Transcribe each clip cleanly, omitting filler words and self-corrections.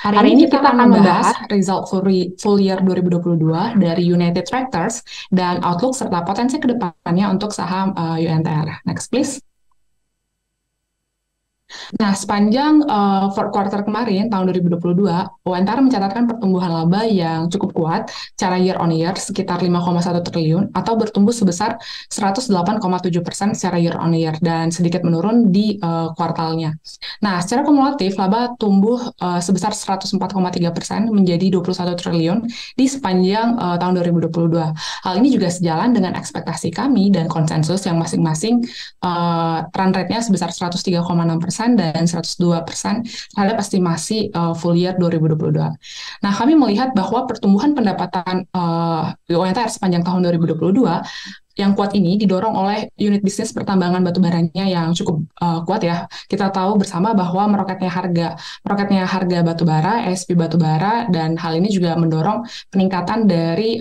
Hari Hari ini ini kita kita akan akan membahas membahas result full year 2022 dari United Tractors dan outlook serta potensi ke depannya untuk saham UNTR. Next, please. Nah, sepanjang fourth quarter kemarin, tahun 2022, UNTAR mencatatkan pertumbuhan laba yang cukup kuat secara year on year sekitar 5,1 triliun atau bertumbuh sebesar 108,7% secara year on year dan sedikit menurun di kuartalnya. Nah, secara kumulatif, laba tumbuh sebesar 104,3% menjadi 21 triliun di sepanjang tahun 2022. Hal ini juga sejalan dengan ekspektasi kami dan konsensus yang masing-masing run rate-nya sebesar 103,6% dan 102% terhadap estimasi full year 2022. Nah, kami melihat bahwa pertumbuhan pendapatan UNTR sepanjang tahun 2022 yang kuat ini didorong oleh unit bisnis pertambangan batubaranya yang cukup kuat ya. Kita tahu bersama bahwa meroketnya harga batubara, ASP batubara, dan hal ini juga mendorong peningkatan dari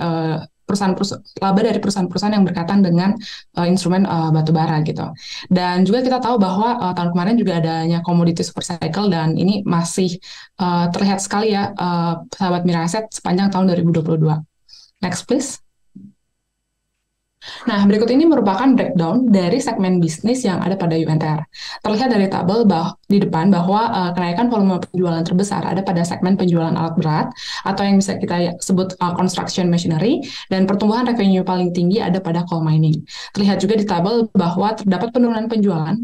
laba dari perusahaan-perusahaan yang berkaitan dengan instrumen batubara gitu. Dan juga kita tahu bahwa tahun kemarin juga adanya komoditi super cycle dan ini masih terlihat sekali ya sahabat Mira Asset sepanjang tahun 2022. Next please. Nah, berikut ini merupakan breakdown dari segmen bisnis yang ada pada UNTR. Terlihat dari tabel di depan bahwa kenaikan volume penjualan terbesar ada pada segmen penjualan alat berat atau yang bisa kita sebut construction machinery, dan pertumbuhan revenue paling tinggi ada pada coal mining. Terlihat juga di tabel bahwa terdapat penurunan penjualan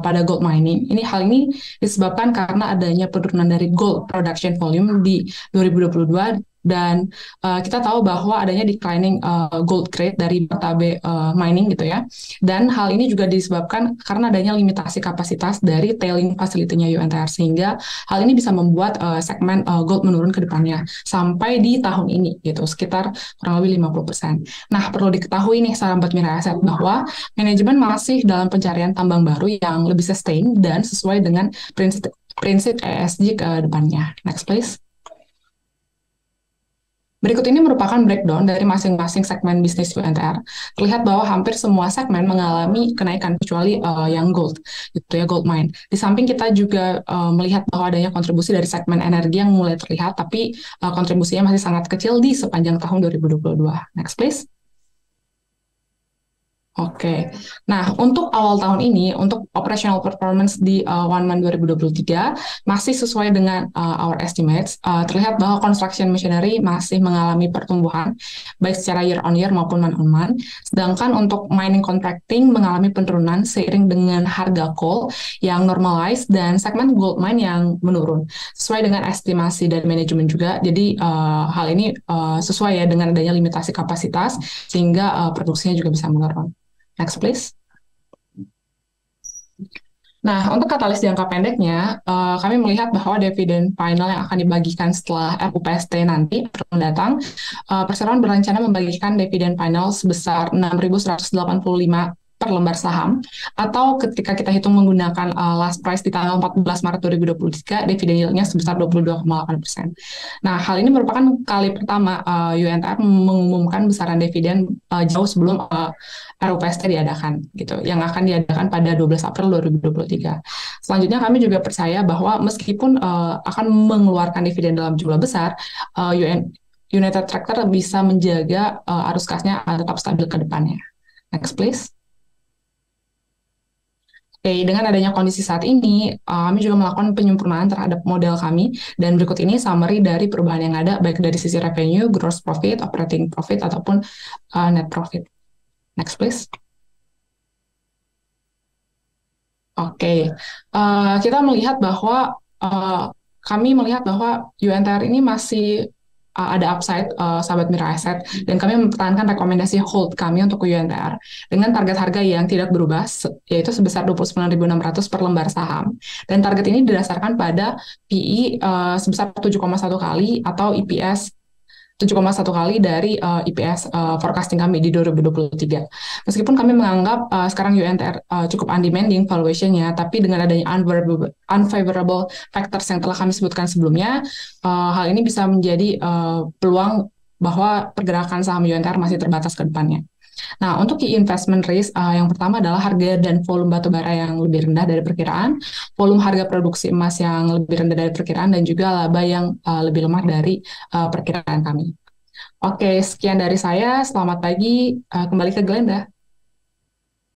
pada gold mining. Hal ini disebabkan karena adanya penurunan dari gold production volume di 2022 dan kita tahu bahwa adanya declining gold grade dari Batabe mining gitu ya. Dan hal ini juga disebabkan karena adanya limitasi kapasitas dari tailing facility-nya UNTR sehingga hal ini bisa membuat segmen gold menurun ke depannya sampai di tahun ini gitu, sekitar kurang lebih 50%. Nah, perlu diketahui nih sahabat Mira Asset bahwa manajemen masih dalam pencarian tambang baru yang lebih sustain dan sesuai dengan prinsip ESG ke depannya. Next please. Berikut ini merupakan breakdown dari masing-masing segmen bisnis UNTR. Terlihat bahwa hampir semua segmen mengalami kenaikan kecuali yang gold, gitu ya, gold mine. Di samping kita juga melihat bahwa adanya kontribusi dari segmen energi yang mulai terlihat, tapi kontribusinya masih sangat kecil di sepanjang tahun 2022. Next please. Oke, nah untuk awal tahun ini, untuk operational performance di one month 2023 masih sesuai dengan our estimates. Terlihat bahwa construction machinery masih mengalami pertumbuhan baik secara year on year maupun month on month. Sedangkan untuk mining contracting mengalami penurunan seiring dengan harga coal yang normalized dan segmen gold mine yang menurun. Sesuai dengan estimasi dan manajemen juga, jadi hal ini sesuai ya dengan adanya limitasi kapasitas sehingga produksinya juga bisa menurun. Next, please. Nah, untuk katalis jangka pendeknya, kami melihat bahwa dividen final yang akan dibagikan setelah RUPST nanti mendatang, perseroan berencana membagikan dividen final sebesar 6.185 per lembar saham, atau ketika kita hitung menggunakan last price di tanggal 14 Maret 2023, dividen yield-nya sebesar 22,8%. Nah, hal ini merupakan kali pertama UNTR mengumumkan besaran dividen jauh sebelum RUPST diadakan, gitu, yang akan diadakan pada 12 April 2023. Selanjutnya, kami juga percaya bahwa meskipun akan mengeluarkan dividen dalam jumlah besar, United Tractor bisa menjaga arus kasnya tetap stabil ke depannya. Next, please. Oke, dengan adanya kondisi saat ini, kami juga melakukan penyempurnaan terhadap model kami, dan berikut ini summary dari perubahan yang ada, baik dari sisi revenue, gross profit, operating profit, ataupun net profit. Next, please. Oke, kita melihat bahwa kami melihat bahwa UNTR ini masih ada upside, sahabat Mira Asset, dan kami mempertahankan rekomendasi hold kami untuk UNTR dengan target harga yang tidak berubah, yaitu sebesar 29.600 per lembar saham. Dan target ini didasarkan pada PE sebesar 7,1 kali atau EPS 7,1 kali dari IPS forecasting kami di 2023. Meskipun kami menganggap sekarang UNTR cukup undemanding valuation-nya, tapi dengan adanya unfavorable factors yang telah kami sebutkan sebelumnya, hal ini bisa menjadi peluang bahwa pergerakan saham UNTR masih terbatas ke depannya. Nah, untuk key investment risk, yang pertama adalah harga dan volume batubara yang lebih rendah dari perkiraan, volume harga produksi emas yang lebih rendah dari perkiraan, dan juga laba yang lebih lemah dari perkiraan kami. Oke, sekian dari saya. Selamat pagi. Kembali ke Glenda.